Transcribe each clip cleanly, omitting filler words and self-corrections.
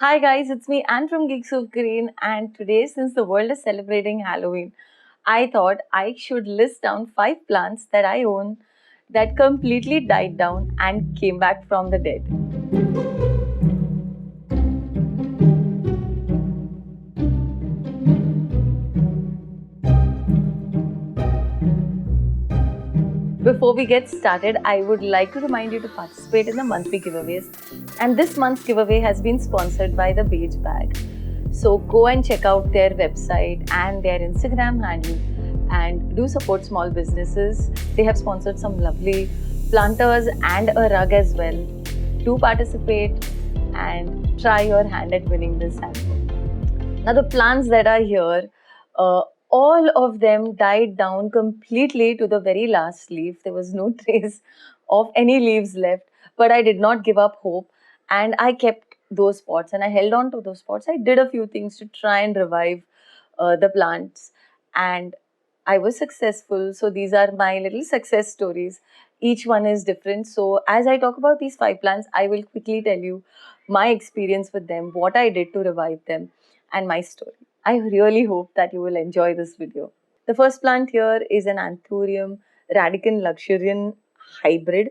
Hi guys, it's me Anne from Geeks of Green, and today, since the world is celebrating Halloween, I thought I should list down 5 plants that I own that completely died down and came back from the dead. Before we get started, I would like to remind you to participate in the monthly giveaways, and this month's giveaway has been sponsored by the Beige Bag. So go and check out their website and their Instagram handle and do support small businesses. They have sponsored some lovely planters and a rug as well. Do participate and try your hand at winning this handbag. Now, the plants that are here, uh, all of them died down completely to the very last leaf. There was no trace of any leaves left, but I did not give up hope and I kept those pots and I held on to those pots. I did a few things to try and revive the plants and I was successful. So, these are my little success stories. Each one is different. So, as I talk about these 5 plants, I will quickly tell you my experience with them, what I did to revive them and my story. I really hope that you will enjoy this video. The first plant here is an Anthurium radicum luxurian hybrid,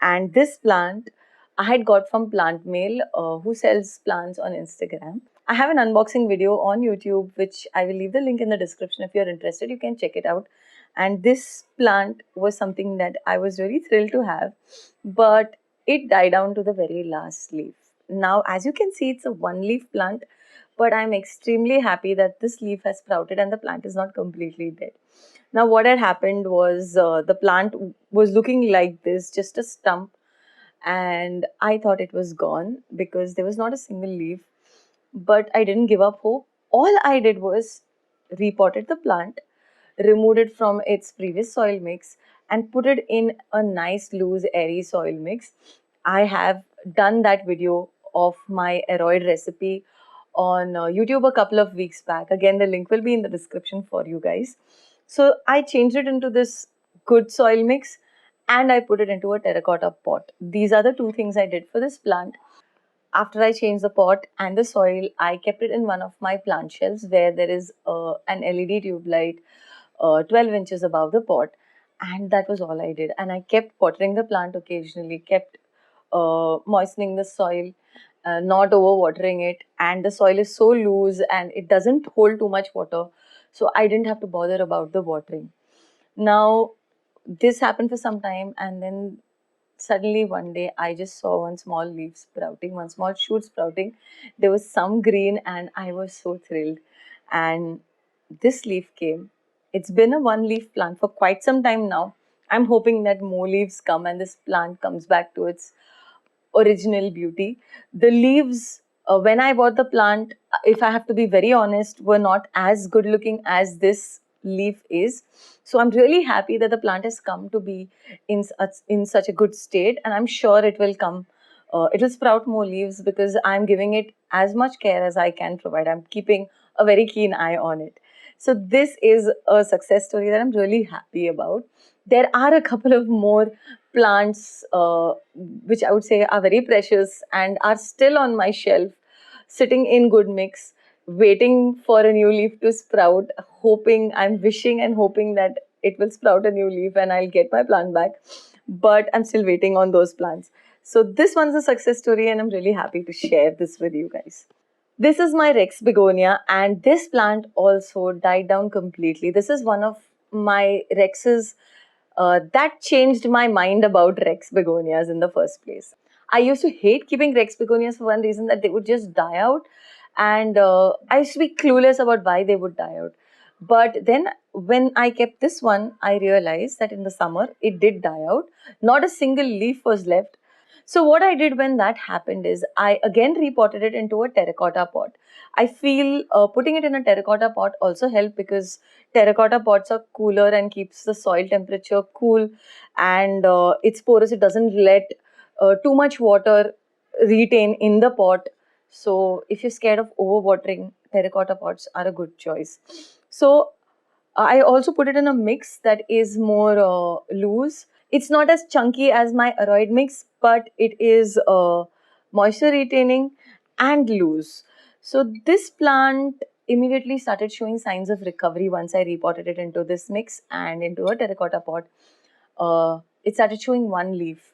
and this plant I had got from Plant Mail, who sells plants on Instagram. I have an unboxing video on YouTube, which I will leave the link in the description. If you're interested, you can check it out. And this plant was something that I was really thrilled to have, but it died down to the very last leaf. Now, as you can see, it's a one leaf plant, but I'm extremely happy that this leaf has sprouted and the plant is not completely dead. Now, what had happened was the plant was looking like this, just a stump, and I thought it was gone because there was not a single leaf. But I didn't give up hope. All I did was repotted the plant, removed it from its previous soil mix, and put it in a nice, loose, airy soil mix. I have done that video of my aeroid recipe on YouTube a couple of weeks back. Again, the link will be in the description for you guys. So I changed it into this good soil mix and I put it into a terracotta pot. These are the two things I did for this plant. After I changed the pot and the soil, I kept it in one of my plant shelves where there is an LED tube light 12 inches above the pot. And that was all I did. And I kept watering the plant occasionally, kept moistening the soil, not over watering it. And the soil is so loose and it doesn't hold too much water. So I didn't have to bother about the watering. Now, this happened for some time, and then suddenly one day I just saw one small leaf sprouting, one small shoot sprouting. There was some green, and I was so thrilled. And this leaf came. It's been a one leaf plant for quite some time now. I'm hoping that more leaves come and this plant comes back to its original beauty. The leaves, when I bought the plant, if I have to be very honest, were not as good looking as this leaf is. So I'm really happy that the plant has come to be in such a good state, and I'm sure it will come. It will sprout more leaves because I'm giving it as much care as I can provide. I'm keeping a very keen eye on it. So this is a success story that I'm really happy about. There are a couple of more plants which I would say are very precious and are still on my shelf, sitting in good mix, waiting for a new leaf to sprout, hoping, I'm wishing and hoping that it will sprout a new leaf and I'll get my plant back. But I'm still waiting on those plants. So this one's a success story and I'm really happy to share this with you guys. This is my Rex begonia, and this plant also died down completely. This is one of my Rexes that changed my mind about Rex begonias in the first place. I used to hate keeping Rex begonias for one reason, that they would just die out, and I used to be clueless about why they would die out. But then when I kept this one, I realized that in the summer it did die out. Not a single leaf was left. So what I did when that happened is I again repotted it into a terracotta pot. I feel putting it in a terracotta pot also helped because terracotta pots are cooler and keeps the soil temperature cool, and it's porous. It doesn't let too much water retain in the pot. So if you're scared of overwatering, terracotta pots are a good choice. So I also put it in a mix that is more loose. It's not as chunky as my aroid mix, but it is moisture retaining and loose. So this plant immediately started showing signs of recovery once I repotted it into this mix and into a terracotta pot. It started showing one leaf,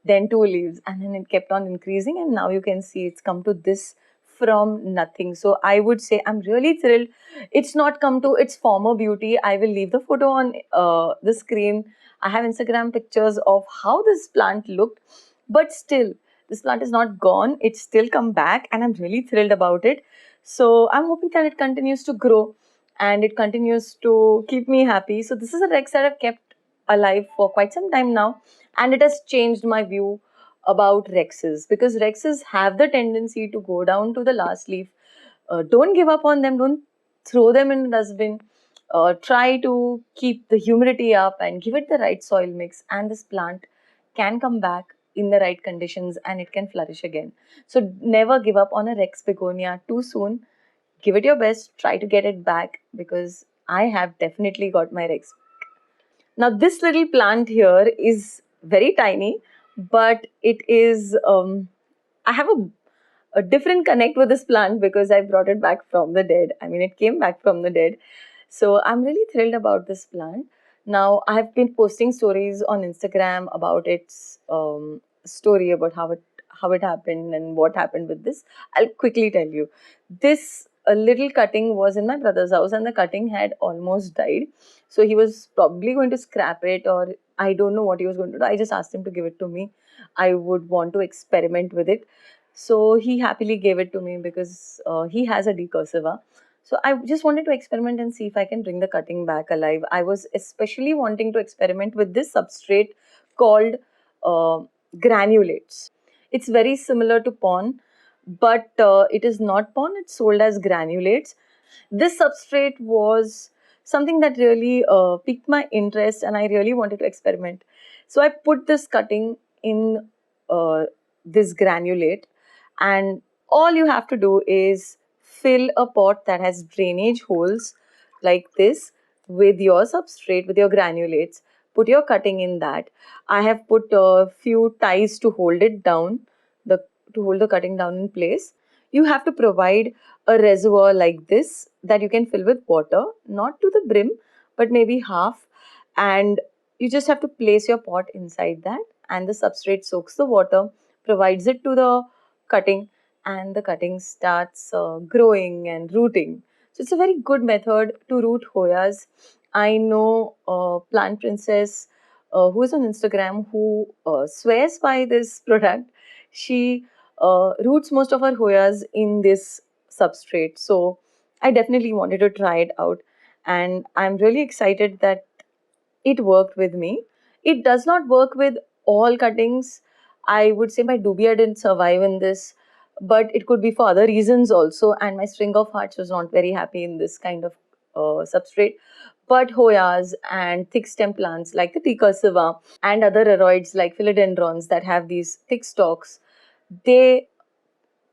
then two leaves, and then it kept on increasing. And now you can see it's come to this from nothing. So I would say I'm really thrilled. It's not come to its former beauty. I will leave the photo on the screen. I have Instagram pictures of how this plant looked, but still, this plant is not gone. It's still come back, and I'm really thrilled about it. So I'm hoping that it continues to grow and it continues to keep me happy. So this is a Rex that I've kept alive for quite some time now, and it has changed my view about Rexes, because Rexes have the tendency to go down to the last leaf. Don't give up on them, don't throw them in the dustbin. Try to keep the humidity up and give it the right soil mix, and this plant can come back in the right conditions and it can flourish again. So never give up on a Rex begonia too soon. Give it your best, try to get it back, because I have definitely got my Rex. Now, this little plant here is very tiny, but it is, I have a different connect with this plant because I brought it back from the dead. I mean, it came back from the dead. So I'm really thrilled about this plant. Now, I have been posting stories on Instagram about its story, about how it happened and what happened with this. I'll quickly tell you. This little cutting was in my brother's house, and the cutting had almost died. So he was probably going to scrap it, or I don't know what he was going to do. I just asked him to give it to me. I would want to experiment with it. So he happily gave it to me because he has a decursiva. So I just wanted to experiment and see if I can bring the cutting back alive. I was especially wanting to experiment with this substrate called uh, granulates. It's very similar to pon, but it is not pon, it's sold as granulates. This substrate was something that really piqued my interest, and I really wanted to experiment. So I put this cutting in this granulate, and all you have to do is fill a pot that has drainage holes like this with your substrate, with your granulates. Put your cutting in that. I have put a few ties to hold it down, the to hold the cutting down in place. You have to provide a reservoir like this that you can fill with water, not to the brim, but maybe half. And you just have to place your pot inside that, and the substrate soaks the water, provides it to the cutting, and the cutting starts growing and rooting. So it's a very good method to root Hoyas. I know Plant Princess, who is on Instagram, who swears by this product. She roots most of her Hoyas in this substrate. So I definitely wanted to try it out. And I'm really excited that it worked with me. It does not work with all cuttings. I would say my dubia didn't survive in this, but it could be for other reasons also. And my string of hearts was not very happy in this kind of substrate. But Hoyas and thick stem plants like the Ticursiva and other aroids like philodendrons that have these thick stalks, they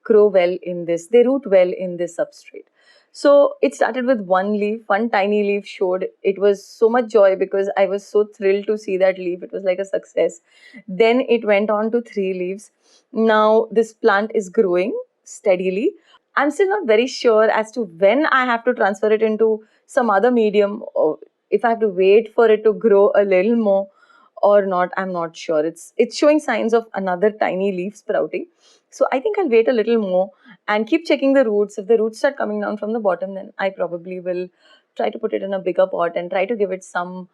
grow well in this, they root well in this substrate. So it started with one leaf, one tiny leaf showed. It was so much joy because I was so thrilled to see that leaf. It was like a success. Then it went on to three leaves. Now this plant is growing steadily. I'm still not very sure as to when I have to transfer it into some other medium, or if I have to wait for it to grow a little more or not. I'm not sure. It's showing signs of another tiny leaf sprouting. So I think I'll wait a little more and keep checking the roots. If the roots start coming down from the bottom, then I probably will try to put it in a bigger pot and try to give it some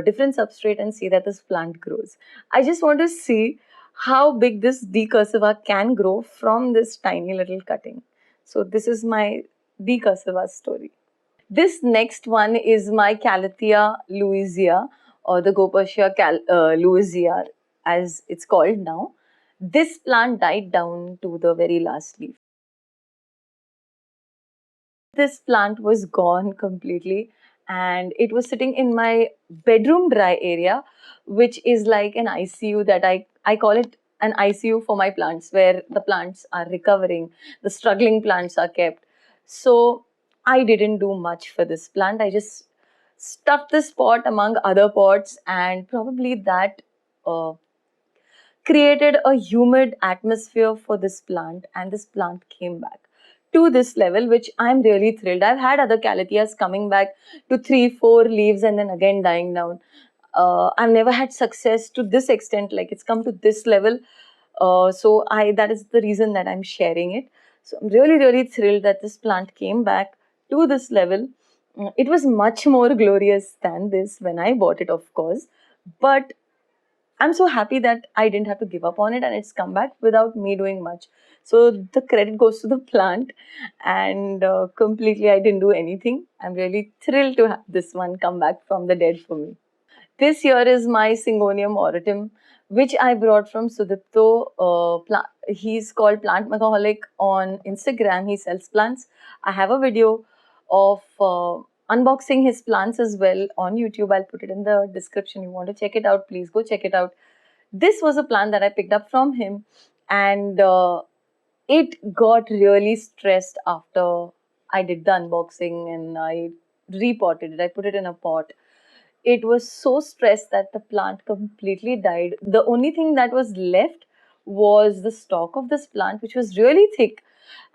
different substrate and see that this plant grows. I just want to see how big this decursiva can grow from this tiny little cutting. So this is my decursiva story. This next one is my Calathea louisia, or the Gopertia louisia as it's called now. This plant died down to the very last leaf. This plant was gone completely, and it was sitting in my bedroom dry area, which is like an ICU that I call it an ICU for my plants, where the plants are recovering, the struggling plants are kept. So I didn't do much for this plant. I just stuffed this pot among other pots, and probably that uh, created a humid atmosphere for this plant, and this plant came back to this level, which I'm really thrilled. I've had other calatheas coming back to 3, 4 leaves and then again dying down. I've never had success to this extent, like it's come to this level. So that is the reason that I'm sharing it. So I'm really, really thrilled that this plant came back to this level. It was much more glorious than this when I bought it, of course. But I'm so happy that I didn't have to give up on it and it's come back without me doing much. So the credit goes to the plant, and completely I didn't do anything. I'm really thrilled to have this one come back from the dead for me. This here is my Syngonium aurantium, which I brought from Sudipto. He's called Plant Maholic on Instagram. He sells plants. I have a video of unboxing his plants as well on YouTube. I'll put it in the description. You want to check it out, please go check it out. This was a plant that I picked up from him, and it got really stressed after I did the unboxing and I repotted it. I put it in a pot. It was so stressed that the plant completely died. The only thing that was left was the stalk of this plant, which was really thick,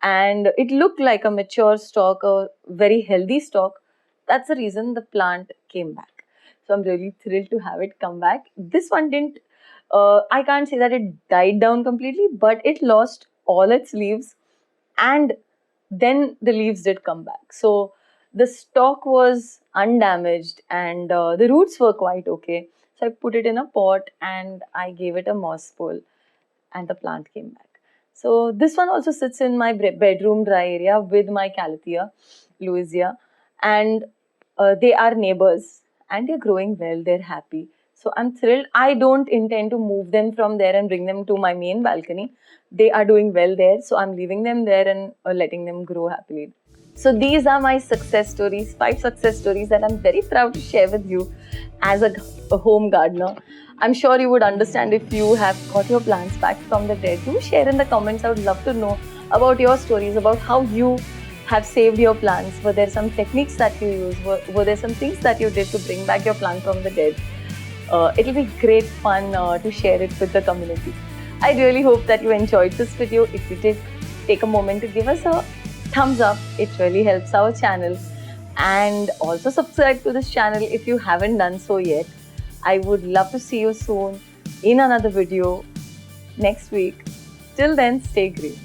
and it looked like a mature stalk, a very healthy stalk. That's the reason the plant came back. So I'm really thrilled to have it come back. This one didn't, I can't say that it died down completely, but it lost all its leaves, and then the leaves did come back. So the stalk was undamaged, and the roots were quite okay. So I put it in a pot and I gave it a moss bowl, and the plant came back. So this one also sits in my bedroom dry area with my Calathea louisia, and they are neighbors and they're growing well, they're happy. So I'm thrilled. I don't intend to move them from there and bring them to my main balcony. They are doing well there, so I'm leaving them there and letting them grow happily. So these are my success stories, 5 success stories that I'm very proud to share with you as a home gardener. I'm sure you would understand if you have got your plants back from the dead. Do share in the comments. I would love to know about your stories, about how you have saved your plants. Were there some techniques that you used? Were there some things that you did to bring back your plant from the dead? It'll be great fun to share it with the community. I really hope that you enjoyed this video. If you did, take a moment to give us a thumbs up. It really helps our channel. And also subscribe to this channel if you haven't done so yet. I would love to see you soon in another video next week. Till then, stay green.